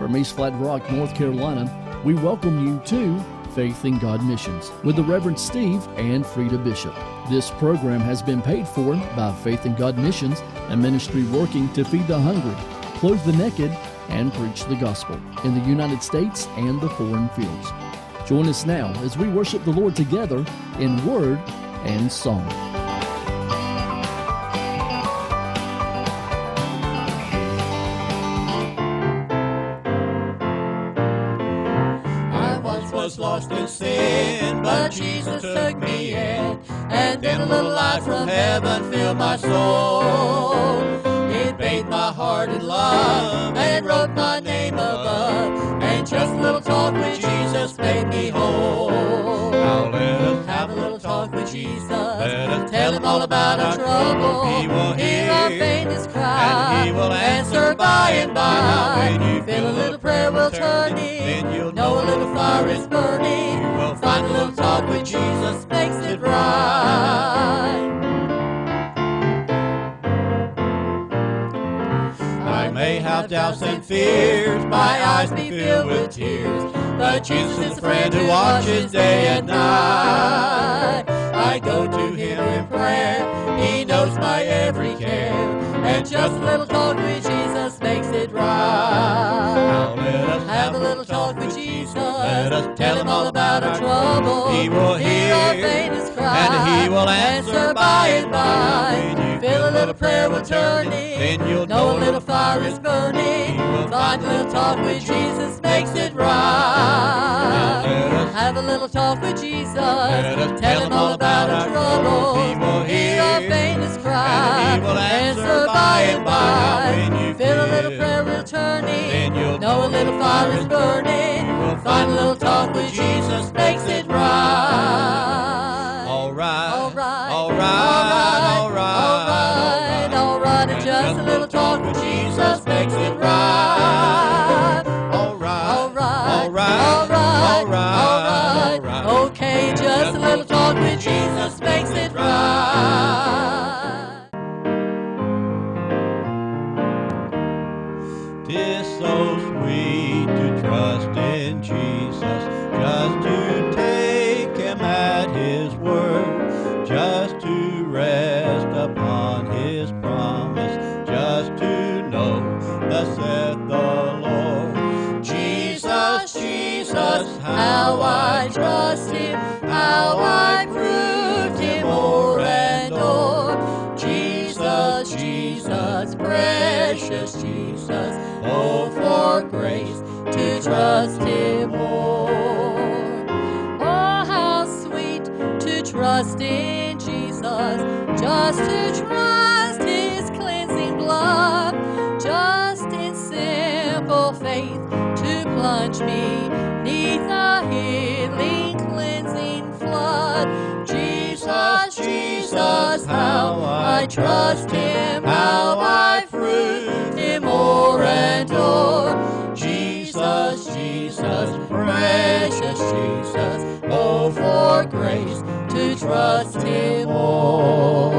from East Flat Rock, North Carolina, we welcome you to Faith in God Missions with the Reverend Steve and Frida Bishop. This program has been paid for by Faith in God Missions, a ministry working to feed the hungry, clothe the naked, and preach the gospel in the United States and the foreign fields. Join us now as we worship the Lord together in word and song. I once was lost in sin, but Jesus took me in, and then a little light from heaven filled my soul. It bathed my heart in love and wrote my name above, and just a little talk with Jesus made me whole. Now let us have a little talk with Jesus. Let us tell him all about our trouble. He will hear our faintest cry, and he will answer by and by. Now when you feel a little prayer will turn in, then you'll know a little fire is burning. You will find a little talk with Jesus makes it right. I may have doubts and fears, my eyes be filled with tears, but Jesus is a friend who watches day and night. I go to him in prayer, he knows my every care, and just a little talk with Jesus makes it right. Now let us have a little talk with Jesus. Let us tell him all about our trouble. He will hear our faintest cry, and he will answer by and by. When you feel a little prayer will turn in, then you'll know a little fire is burning. Find a little talk with Jesus makes it right. Have a little talk with Jesus. Tell him all about our trouble. He will hear our faintest cry, and he will answer by and by. When you feel a little prayer will turn in, then you'll know a little fire is burning. Find a little talk with Jesus makes it right. All right, all right, all right, all right, all right, and just a little talk with Jesus makes it right. All right, all right, all right, all right, all right, all right. Okay, just a little talk with Jesus makes it right. 'Tis so sweet to trust in Jesus, just to take him at his word, just to rest upon his promise, just to know, thus saith the Lord. Jesus, Jesus, how I trust him, how I proved him o'er and o'er. Jesus, Jesus, precious Jesus, oh, for grace to trust him more. Oh, how sweet to trust in Jesus, just to trust his cleansing blood, just in simple faith to plunge me neath the healing cleansing flood. Jesus, Jesus, how I trust him, how I proved him o'er and o'er. Jesus, Jesus, precious Jesus, oh, for grace to trust him more.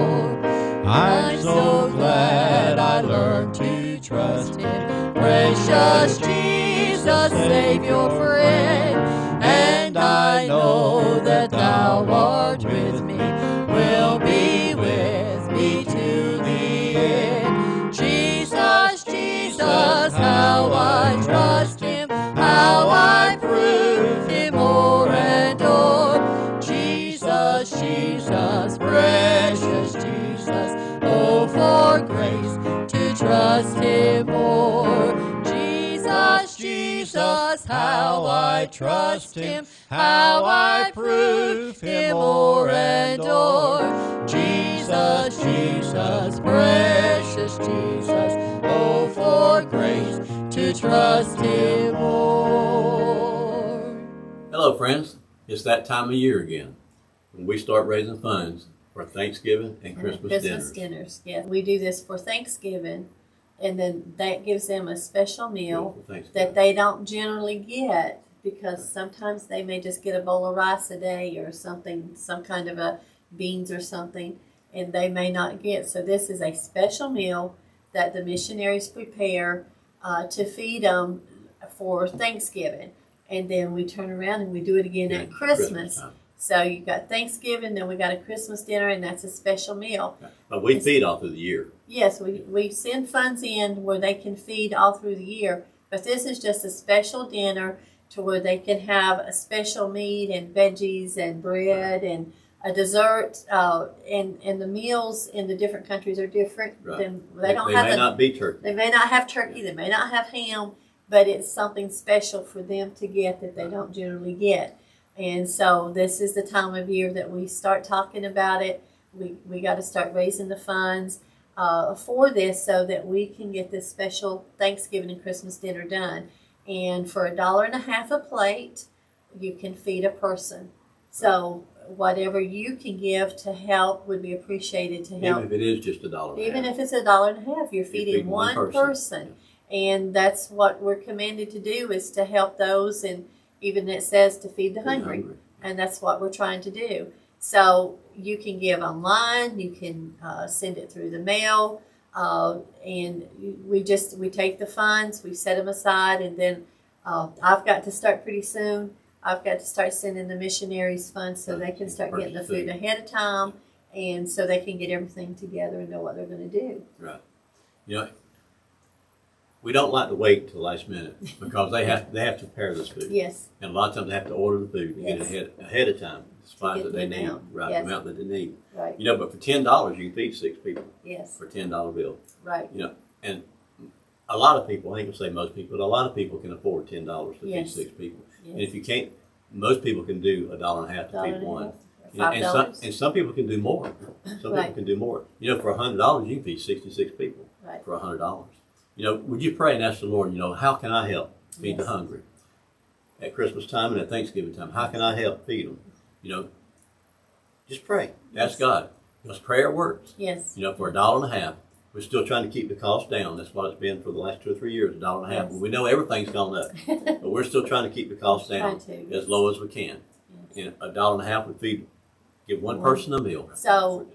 I'm so glad I learned to trust him, precious Jesus, Savior, friend, and I know that thou art with me, will be with me to the end. Jesus, Jesus, how I trust him, how I prove him o'er and o'er. Jesus, Jesus, precious Jesus, oh, for grace to trust him more. Jesus, Jesus, how I trust him, how I prove him o'er and o'er. Jesus, Jesus, precious Jesus, oh, for grace to trust him more. Hello, friends. It's that time of year again when we start raising funds for Thanksgiving and Christmas dinners. Yes, we do this for Thanksgiving, and then that gives them a special meal that they don't generally get, because sometimes they may just get a bowl of rice a day or something, some kind of a beans or something, and they may not get. So this is a special meal that the missionaries prepare to feed them for Thanksgiving. And then we turn around and we do it again at Christmas. time. So you got Thanksgiving, then we got a Christmas dinner, and that's a special meal. But we feed all through the year. Yes, we send funds in where they can feed all through the year. But this is just a special dinner to where they can have a special meat and veggies and bread and a dessert. And the meals in the different countries are different. Right. They may not be turkey. They may not have turkey. They may not have ham. But it's something special for them to get that they don't generally get. And so this is the time of year that we start talking about it. We got to start raising the funds for this so that we can get this special Thanksgiving and Christmas dinner done. And for $1.50 a plate, you can feed a person. So whatever you can give to help would be appreciated to help. Even if it is just $1.50. Even if it's $1.50, you're feeding one person. And that's what we're commanded to do, is to help those, and even it says to feed the hungry. And that's what we're trying to do. So you can give online, you can send it through the mail, and we take the funds, we set them aside, and then I've got to start pretty soon. I've got to start sending the missionaries funds so they can start getting the food ahead of time, and so they can get everything together and know what they're going to do. Right. You know, we don't like to wait till the last minute because they have to prepare this food. Yes. And a lot of times they have to order the food and Yes. get it ahead of time, the supplies that they need, amount. right? Yes. The amount that they need. Right. You know, but for $10 you can feed 6 people. Yes. For a $10 bill. Right. You know, and a lot of people, I ain't gonna say most people, but a lot of people can afford $10 to Yes. feed 6 people. Yes. And if you can't, most people can do $1.50 to feed one. You know, $5. and some people can do more. Some Right. people can do more. You know, for $100 you can feed 66 people. Right. For $100. You know, would you pray and ask the Lord, you know, how can I help feed Yes. the hungry? At Christmas time and at Thanksgiving time, how can I help feed them? You know, just pray. Ask Yes. God. Because prayer works. Yes. You know, for $1.50, we're still trying to keep the cost down. That's what it's been for the last 2 or 3 years, $1.50. Yes. Well, we know everything's gone up, but we're still trying to keep the cost down Trying to. as low as we can. Yes. And $1.50 would give one person a meal. So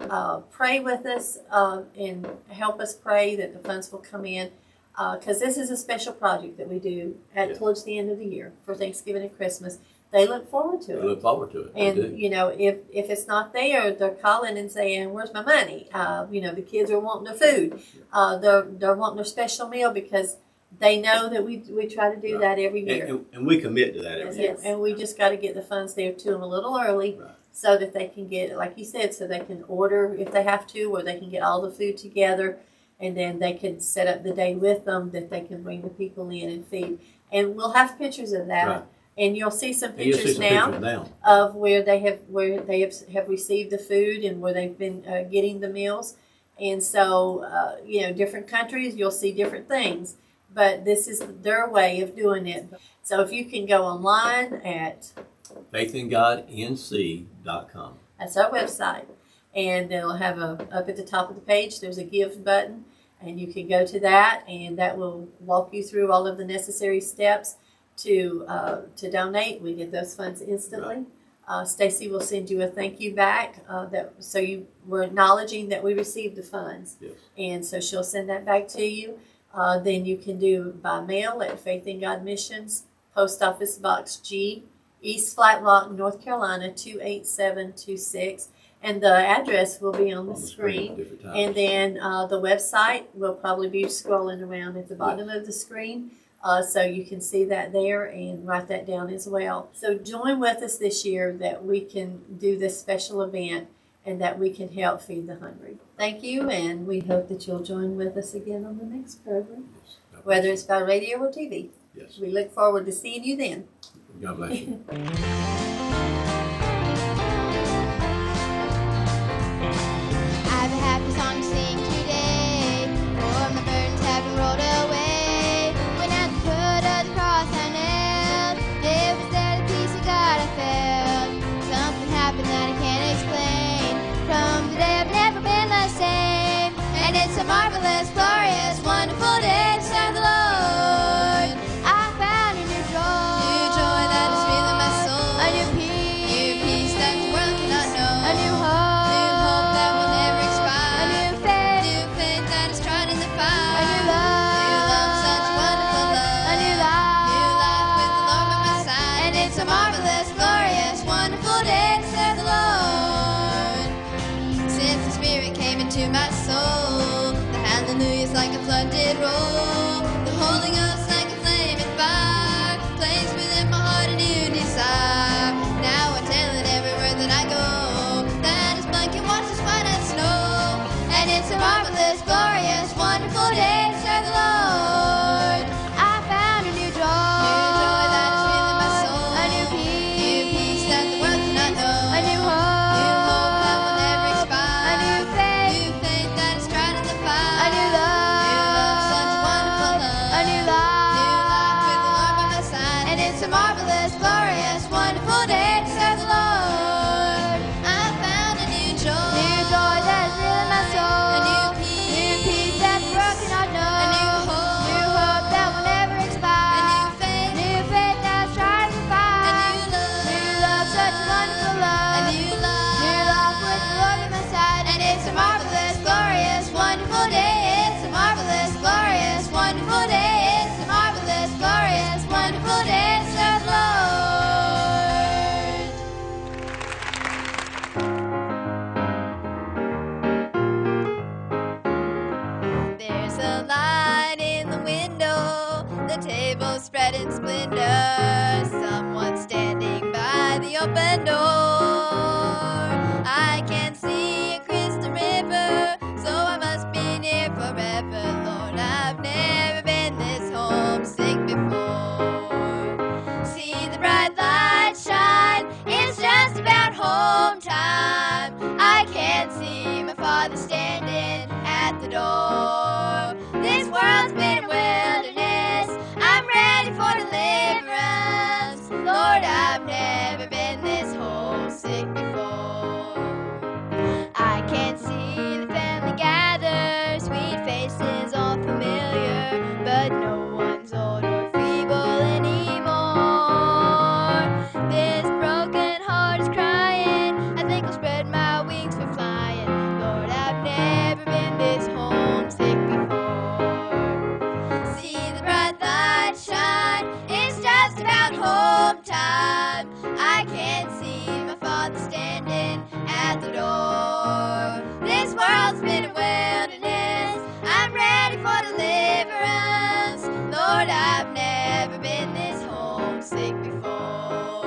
pray with us and help us pray that the funds will come in, because this is a special project that we do Yeah. towards the end of the year for Thanksgiving and Christmas. They look forward to We it. look forward to it. We And, do. you know, if it's not there, they're calling and saying, where's my money? You know, the kids are wanting their food. They're wanting their special meal because they know that we try to do Right. that every year. And we commit to that every year. And we just got to get the funds there to them a little early, Right. so that they can get, like you said, so they can order if they have to, or they can get all the food together, and then they can set up the day with them that they can bring the people in and feed. And we'll have pictures of that. Right. And you'll see some And you'll see pictures some now pictures now. of where they have received the food and where they've been getting the meals. And so, you know, different countries, you'll see different things. But this is their way of doing it. So if you can go online at faithingodnc.com. That's our website. And they'll have up at the top of the page, there's a give button, and you can go to that, and that will walk you through all of the necessary steps to donate. We get those funds instantly. Stacy will send you a thank you back, so you were acknowledging that we received the funds. Yes. And so she'll send that back to you. Then you can do by mail at Faith in God Missions, Post Office Box G, East Flat Rock, North Carolina, 28726. And the address will be on the screen. different times. And then the website will probably be scrolling around at the bottom of the screen. So you can see that there and write that down as well. So join with us this year that we can do this special event and that we can help feed the hungry. Thank you, and we hope that you'll join with us again on the next program, Yes. God bless whether you. it's by radio or TV. Yes. We look forward to seeing you then. God bless you. I have a happy song to sing today, for my burdens have been rolled away. When at the foot of the cross I knelt, it was there the peace of God I felt. Something happened that I can't explain. From the day I've never been the same, and it's a marvelous, glorious, wonderful day to serve the Lord. I found a new joy that is filling my soul, a new peace that the world cannot know, a new hope that will never expire, a new faith that is tried in the fire, a new love, such wonderful love, a new life Hallelujah's like a flood did roll. The Holy Ghost like a flaming fire. Place within my heart a new desire. Now I'm telling everywhere that I go that His blanket washes white as snow. And it's a marvelous, glorious, wonderful day to serve the Lord. I found a new joy that is filling my soul. A new peace that the world cannot know. A new hope that will never expire. A new faith that is tried in the fire. A new love, such a wonderful love. A new life with the Lord by my side. And it's a marvelous, glorious, wonderful day to serve the Lord. I found a new joy that is filling my soul. A new peace that the world cannot know. A new hope that will never expire. A new faith that's tried in the fire. A new love, such a wonderful love. A new life with the Lord by my side. And it's a marvelous, glorious, wonderful day. It's a marvelous, glorious, wonderful day. It's a marvelous, glorious, wonderful day to serve the Lord. There's a light in the window, the table spread in splendor. Someone standing by the open door. I can see a crystal river, so I must be near forever. Lord, I've never been this homesick before. See the bright light shine, it's just about home time. I can see my Father standing at the door. This world's been a wilderness, I'm ready for deliverance. Lord, I've never been this homesick before. I can see the family gather, sweet faces all familiar, but no one's old or feeble anymore. This broken heart is crying, I think I'll spread my wings for flying. Lord, I've never been this homesick before. See the bright light shine, it's just about home time. I can see my Father standing at the door. This world's been a wilderness, I'm ready for deliverance. Lord, I've never been this homesick before.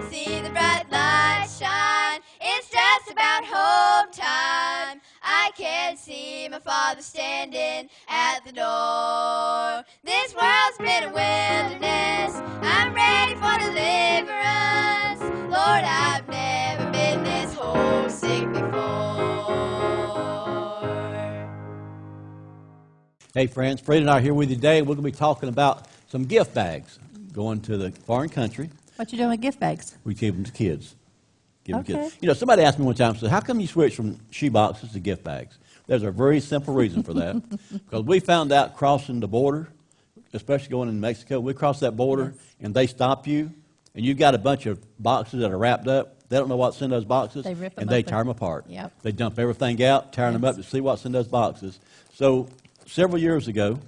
See the bright light shine, it's just about home time. I can see my Father standing at the door. This world's been a wilderness, I'm ready for deliverance. Lord, I've never been this homesick before. Hey friends, Fred and I are here with you today. We're going to be talking about some gift bags going to the foreign country. What you doing with gift bags? We give them to kids. Give them to Okay. kids. You know, somebody asked me one time, said, how come you switch from shoe boxes to gift bags? There's a very simple reason for that. Because we found out crossing the border, especially going in Mexico, we cross that border and they stop you, and you've got a bunch of boxes that are wrapped up. They don't know what's in those boxes, They rip 'em and they open. tear them apart. Yep. They dump everything out, tearing them up to see what's in those boxes. So several years ago,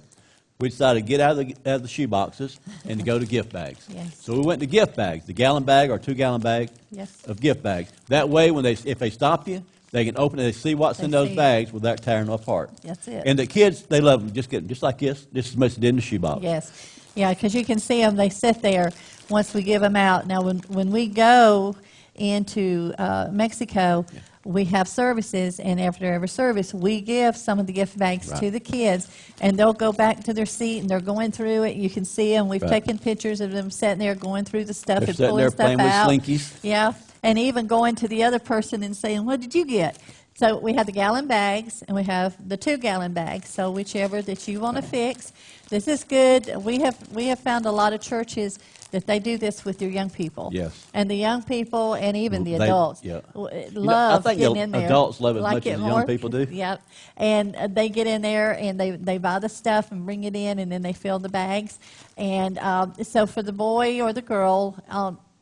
we decided to get out of the shoe boxes and to go to gift bags. Yes. So we went to gift bags, the gallon bag or 2-gallon bag Yes. of gift bags. That way, if they stop you, they can open it, they see what's in those see. bags without tearing them apart. That's it. And the kids, they love them. Just get them just like this as much as they did in the shoe box. Yes. Yeah, because you can see them. They sit there once we give them out. Now, when we go into Mexico, we have services, and after every service, we give some of the gift bags Right. to the kids, and they'll go back to their seat, and they're going through it. You can see them. We've Right. taken pictures of them sitting there going through the stuff They're and sitting pulling there stuff playing with out. Slinkies. Yeah, and even going to the other person and saying, "What did you get?" So we have the gallon bags, and we have the 2-gallon bags. So whichever that you want to fix, this is good. We have found a lot of churches that they do this with their young people. Yes. And the young people and even the They- adults yeah. love I think getting the in there. adults love it as Like much it as young more. people do. Yep. And they get in there and they buy the stuff and bring it in, and then they fill the bags. And so for the boy or the girl,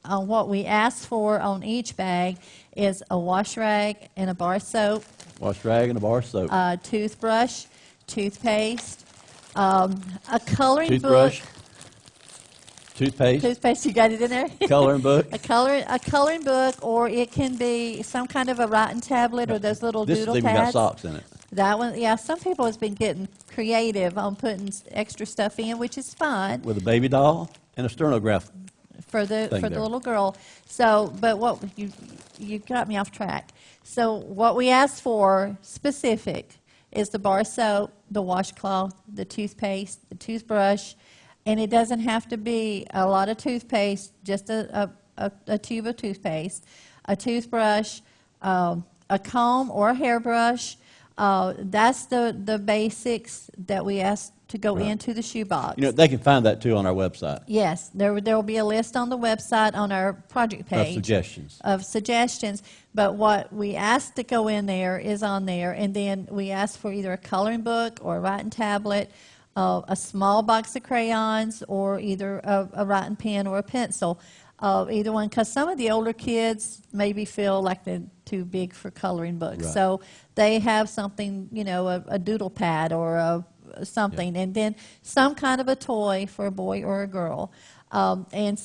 what we ask for on each bag is a wash rag and a bar of soap, Wash rag and a bar of soap. toothbrush, toothpaste, a coloring Toothbrush, book. toothpaste, Toothpaste, you got it in there? coloring book. A coloring book, or it can be some kind of a writing tablet or those little This has doodle even got pads. socks in it. That one, yeah, some people has been getting creative on putting extra stuff in, which is fine With a baby doll and a sternograph. for the Thing for the there. little girl. So, but what you got me off track. So what we asked for specific is the bar soap, the washcloth, the toothpaste, the toothbrush, and it doesn't have to be a lot of toothpaste, just a tube of toothpaste, a toothbrush, a comb or a hairbrush. That's the basics that we asked to go Right. into the shoebox. You know, they can find that too on our website. Yes, there will be a list on the website on our project page Of suggestions. of suggestions. But what we asked to go in there is on there, and then we asked for either a coloring book or a writing tablet, a small box of crayons, or either a writing pen or a pencil. Either one, because some of the older kids maybe feel like they're too big for coloring books. Right. So they have something, you know, a doodle pad or something, and then some kind of a toy for a boy or a girl. And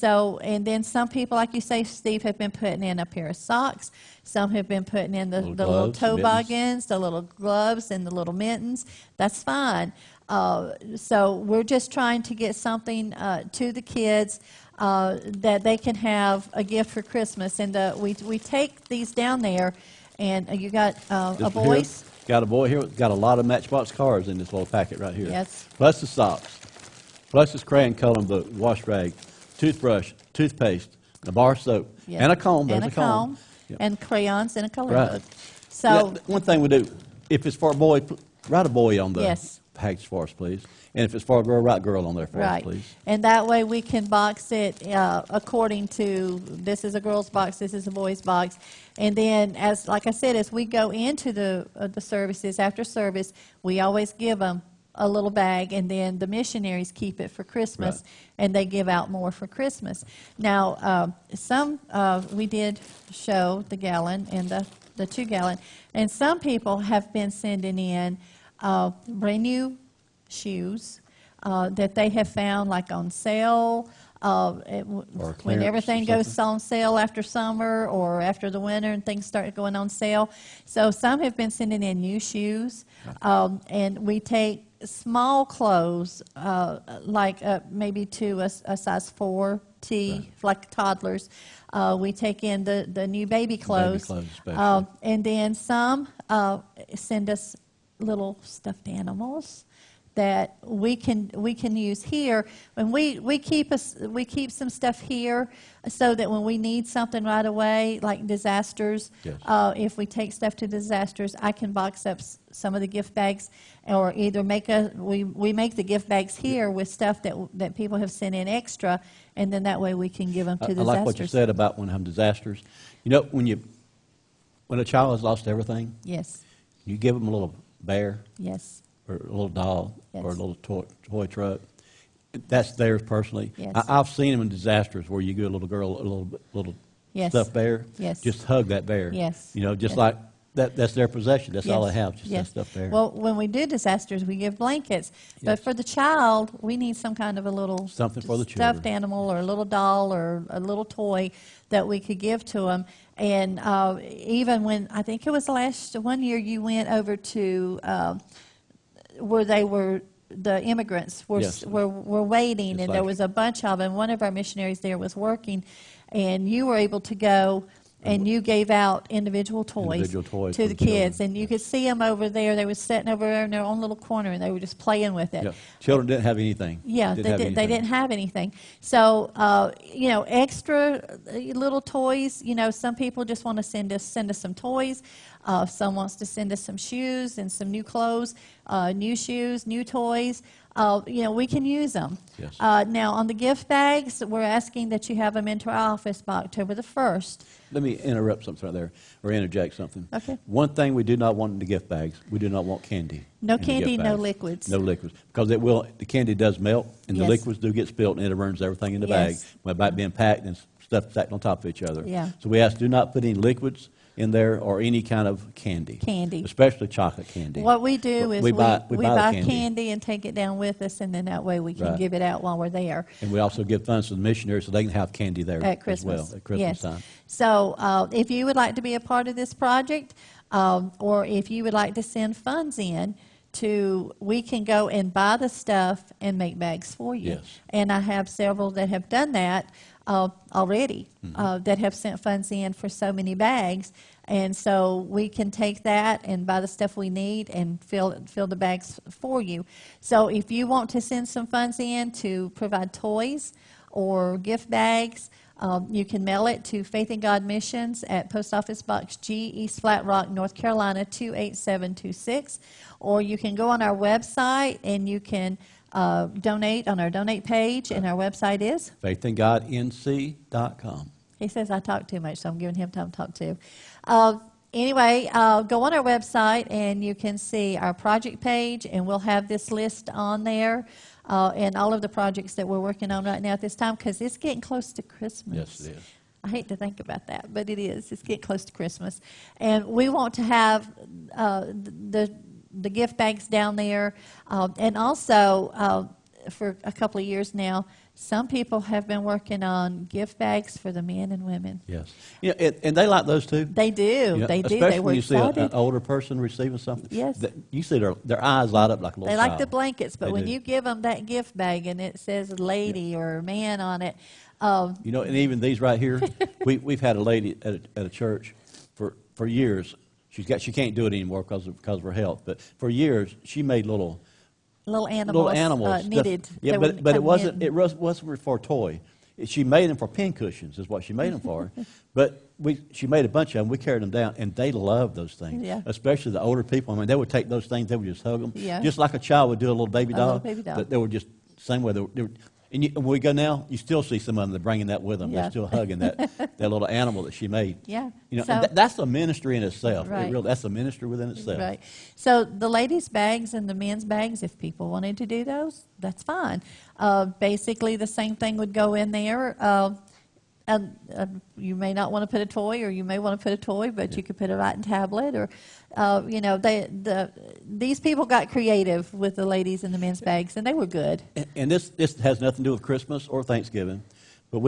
then some people, like you say, Steve, have been putting in a pair of socks. Some have been putting in the little gloves, toboggans, the little gloves, and the little mittens. That's fine. So we're just trying to get something to the kids that they can have a gift for Christmas. And we take these down there, and you got a This one here, voice. got a boy here, got a lot of Matchbox cars in this little packet right here. Yes. Plus the socks, plus this crayon coloring book, wash rag, toothbrush, toothpaste, a bar soap, Yeah. and a comb. There's and a comb. Yep. and crayons and a coloring Right. book. So Yeah, one thing we do, if it's for a boy, write a boy on the Yes. package for us, please. And if it's for a girl, write girl on there for us, right, please. and that way we can box it according to this is a girl's box, this is a boy's box, and then like I said, as we go into the services after service, we always give them a little bag, and then the missionaries keep it for Christmas, Right. and they give out more for Christmas. Now, we did show the gallon and the 2 gallon, and some people have been sending in brand new shoes that they have found like on sale. When clearance everything or goes on sale after summer or after the winter and things start going on sale. So some have been sending in new shoes, and we take small clothes, like maybe to a size 4T, Right. like toddlers. We take in the new baby clothes. clothes especially. And then some send us little stuffed animals that we can use here, and we keep some stuff here so that when we need something right away, like disasters, Yes. if we take stuff to disasters, I can box up some of the gift bags, or either we make the gift bags here with stuff that people have sent in extra, and then that way we can give them to I disasters. like what you said about when disasters. You know, when a child has lost everything, Yes, you give them a little bear yes, or a little doll or a Yes. little toy truck. That's theirs personally. Yes. I've seen them in disasters where you give a little girl a little Yes. stuffed bear. Yes. Just hug that bear. Yes. You know, just Yes. like that's their possession. That's all they have, just yes. that stuffed bear. Well, when we do disasters, we give blankets. But Yes. for the child, we need some kind of a little Something for the stuffed children. animal or a little doll or a little toy that we could give to them. And even when, I think it was one year you went over to where they were, the immigrants were, Yes. were waiting, Just and there like- was a bunch of them. One of our missionaries there was working, and you were able to go and you gave out individual toys, Individual toys to for the the children, kids, and you could see them over there. They were sitting over there in their own little corner, and they were just playing with it. Yeah. Children didn't have anything. Yeah, Didn't they have did. They anything. didn't have anything. So, extra little toys. Some people just want to send us some toys. Some wants to send us some shoes and some new clothes, new shoes, new toys. We can use them. Yes. Now, on the gift bags, we're asking that you have them into our office by October the 1st. Let me interrupt something right there, or interject something. Okay. One thing we do not want in the gift bags, we do not want candy. No in the candy, gift no bags. liquids. No liquids, because the candy does melt, and Yes. the liquids do get spilled, and it burns everything in the bag Yes. by being packed and stuff stacked on top of each other. Yeah. So we ask, do not put any liquids, in there or any kind of candy. Candy. Especially chocolate candy. What we do is we buy the buy candy. candy and take it down with us, and then that way we can Right. give it out while we're there. And we also give funds to the missionaries so they can have candy there At Christmas. as well at Christmas Yes. time. So if you would like to be a part of this project, or if you would like to send funds in, we can go and buy the stuff and make bags for you. Yes. And I have several that have done that already, that have sent funds in for so many bags. And so we can take that and buy the stuff we need and fill the bags for you. So if you want to send some funds in to provide toys or gift bags, you can mail it to Faith in God Missions at Post Office Box G, East Flat Rock, North Carolina 28726. Or you can go on our website and you can donate on our donate page, and our website is? faithingodnc.com. He says I talk too much, so I'm giving him time to talk too. Anyway, go on our website and you can see our project page, and we'll have this list on there and all of the projects that we're working on right now at this time, because it's getting close to Christmas. Yes, it is. I hate to think about that, but it is. It's getting close to Christmas. And we want to have the gift bags down there. And also, for a couple of years now, some people have been working on gift bags for the men and women. Yes. Yeah, and they like those too. They do. You know, They do. Especially They were when you see excited. an older person receiving something. Yes. You see their eyes light up like a little They child. like the blankets, but They when do. you give them that gift bag and it says lady or man on it, You know, and even these right here, we've had a lady at a church for years. She can't do it anymore because of her health. But for years, she made little animals knitted. Yeah, They but would it wasn't knit. wasn't for a toy. She made them for pin cushions, is what she made them for. But she made a bunch of them. We carried them down, and they loved those things. Yeah. Especially the older people. I mean, they would take those things, they would just hug them, Yeah. just like a child would do a little baby doll. little baby doll. They were just same way. They were, and when we go now, you still see some of them that are bringing that with them. Yeah. They're still hugging that little animal that she made. Yeah. You know, So- and that's a ministry in itself. Right. That's a ministry within itself. Right. So the ladies' bags and the men's bags, if people wanted to do those, that's fine. Basically, the same thing would go in there. You may not want to put a toy, or you may want to put a toy, but you could put a writing tablet, or these people got creative with the ladies and the men's bags, and they were good. And this has nothing to do with Christmas or Thanksgiving, but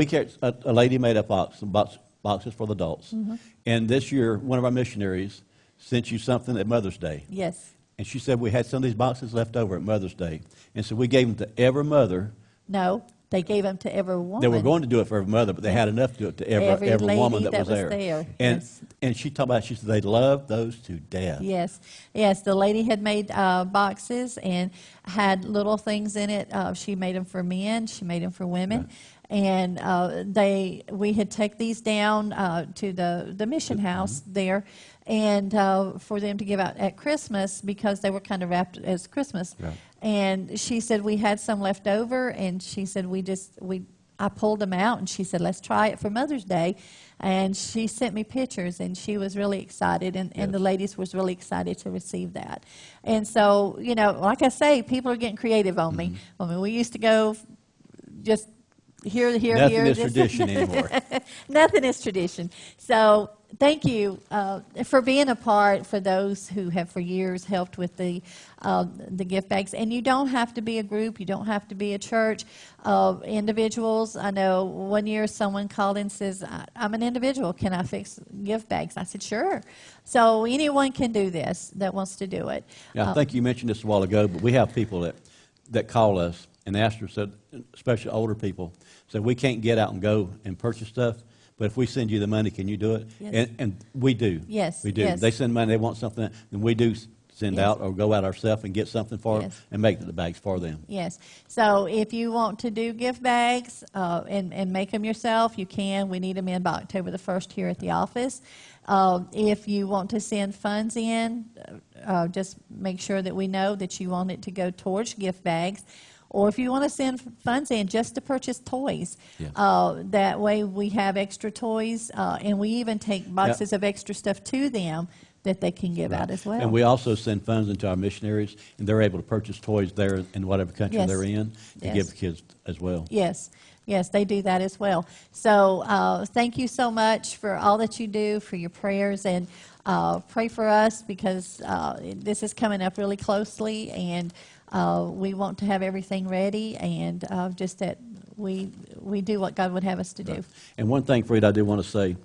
a lady made up boxes for the adults. Mm-hmm. And this year, one of our missionaries sent you something at Mother's Day. Yes. And she said we had some of these boxes left over at Mother's Day. And so we gave them to every mother. No, they gave them to every woman. They were going to do it for every mother, but they had enough to do it to every Every woman lady that was there. And yes. and she talked about, she said they loved those to death. Yes, yes. The lady had made boxes and had little things in it. She made them for men. She made them for women. Right. And we had take these down to the mission house there, and for them to give out at Christmas, because they were kind of wrapped as Christmas. Right. And she said we had some left over, and she said I pulled them out, and she said, let's try it for Mother's Day. And she sent me pictures, and she was really excited, and the ladies was really excited to receive that. And so, like I say, people are getting creative on me. I mean, we used to go just here. Nothing is tradition anymore. Nothing is tradition. So thank you for being a part, for those who have for years helped with the gift bags. And you don't have to be a group. You don't have to be a church. Individuals. I know one year someone called and says, I'm an individual. Can I fix gift bags? I said, sure. So anyone can do this that wants to do it. Yeah, I think you mentioned this a while ago, but we have people that call us and ask us, especially older people, said we can't get out and go and purchase stuff, but if we send you the money, can you do it? Yes. And we do. Yes, We do. yes. They send money, they want something, and we do send Yes. out or go out ourselves and get something for them Yes. and make the bags for them. Yes. So if you want to do gift bags and make them yourself, you can. We need them in by October the 1st here at the office. If you want to send funds in, just make sure that we know that you want it to go towards gift bags. Or if you want to send funds in just to purchase toys, Yes. that way we have extra toys, and we even take boxes of extra stuff to them that they can give out as well. And we also send funds into our missionaries, and they're able to purchase toys there in whatever country Yes. they're in to Yes. give the kids as well. Yes, yes, they do that as well. So thank you so much for all that you do, for your prayers, and pray for us because this is coming up really closely, and we want to have everything ready, and just that we do what God would have us to do. Right. And one thing, Fred, I do want to say,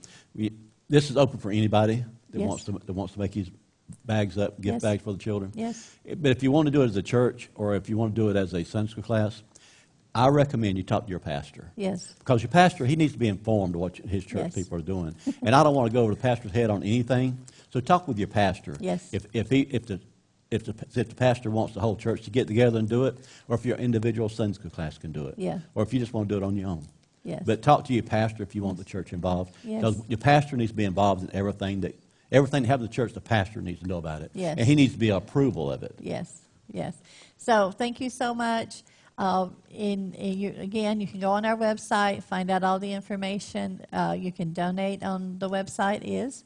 this is open for anybody that Yes. wants to make these bags up, gift Yes. bags for the children. Yes. But if you want to do it as a church, or if you want to do it as a Sunday school class, I recommend you talk to your pastor. Yes. Because your pastor, he needs to be informed of what his church Yes. people are doing. And I don't want to go over the pastor's head on anything. So talk with your pastor. Yes. If the pastor wants the whole church to get together and do it, or if your individual Sunday school class can do it. Yeah. Or if you just want to do it on your own. Yes. But talk to your pastor if you want the church involved. Yes. Because your pastor needs to be involved in everything that happens in the church, the pastor needs to know about it. Yes. And he needs to be approval of it. Yes, yes. So thank you so much. Again, you can go on our website, find out all the information. You can donate on the website is?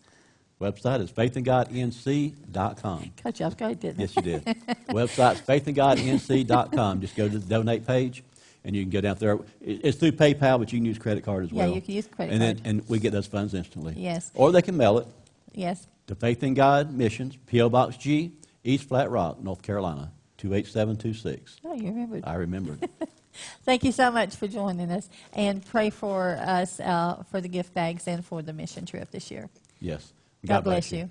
Website is faithingodnc.com. Coach, I was going to do Yes, you did. Website's faithingodnc.com. Just go to the donate page, and you can go down there. It's through PayPal, but you can use credit card as Yeah, well. you can use credit and card. And we get those funds instantly. Yes. Or they can mail it Yes. to Faith in God Missions, P.O. Box G, East Flat Rock, North Carolina, 28726. Oh, you remembered. I remembered. Thank you so much for joining us, and pray for us for the gift bags and for the mission trip this year. Yes. God bless you.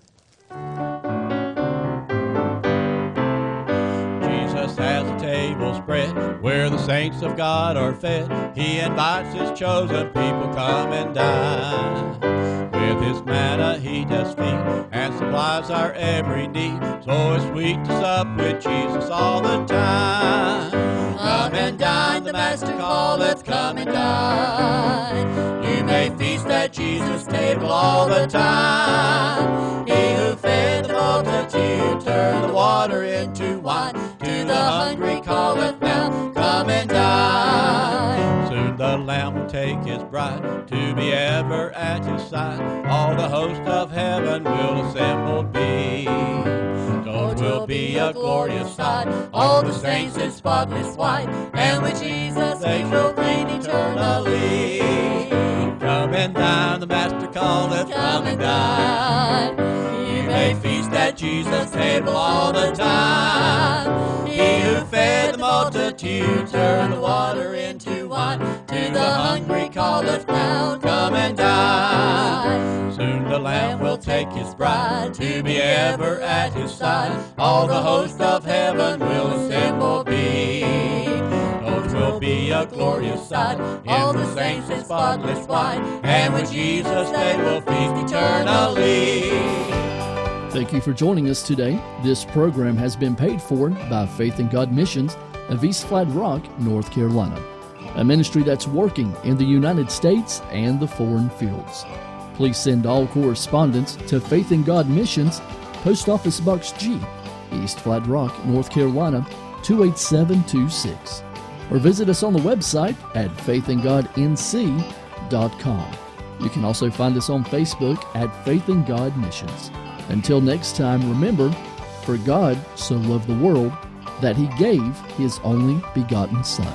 Jesus has a table spread where the saints of God are fed. He invites his chosen people, come and dine. With his manna he does feed and supplies our every need. So it's sweet to sup with Jesus all the time. Come and dine, the Master calleth, come and dine. You may feast at Jesus' table all the time. He who fed the multitude turned the water into wine. To the hungry calleth now, come and dine. Soon the Lamb will take his bride to be ever at his side. All the host of heaven will assembled be. So 'twill be a glorious sight, all the saints in spotless white, and with Jesus they will reign eternally. Come and dine, the Master calleth, come and dine. You may feast at Jesus' table all the time. He who fed the multitude turned the water into wine. To the hungry calleth now, come and dine. Soon the Lamb will take his bride to be ever at his side. All the host of heaven will assemble be. Oh, 'twill be a glorious sight, all the saints in spotless white, and with Jesus they will feast eternally. Thank you for joining us today. This program has been paid for by Faith in God Missions of East Flat Rock, North Carolina, a ministry that's working in the United States and the foreign fields. Please send all correspondence to Faith in God Missions, Post Office Box G, East Flat Rock, North Carolina, 28726. Or visit us on the website at faithingodnc.com. You can also find us on Facebook at Faith in God Missions. Until next time, remember, for God so loved the world that he gave his only begotten Son.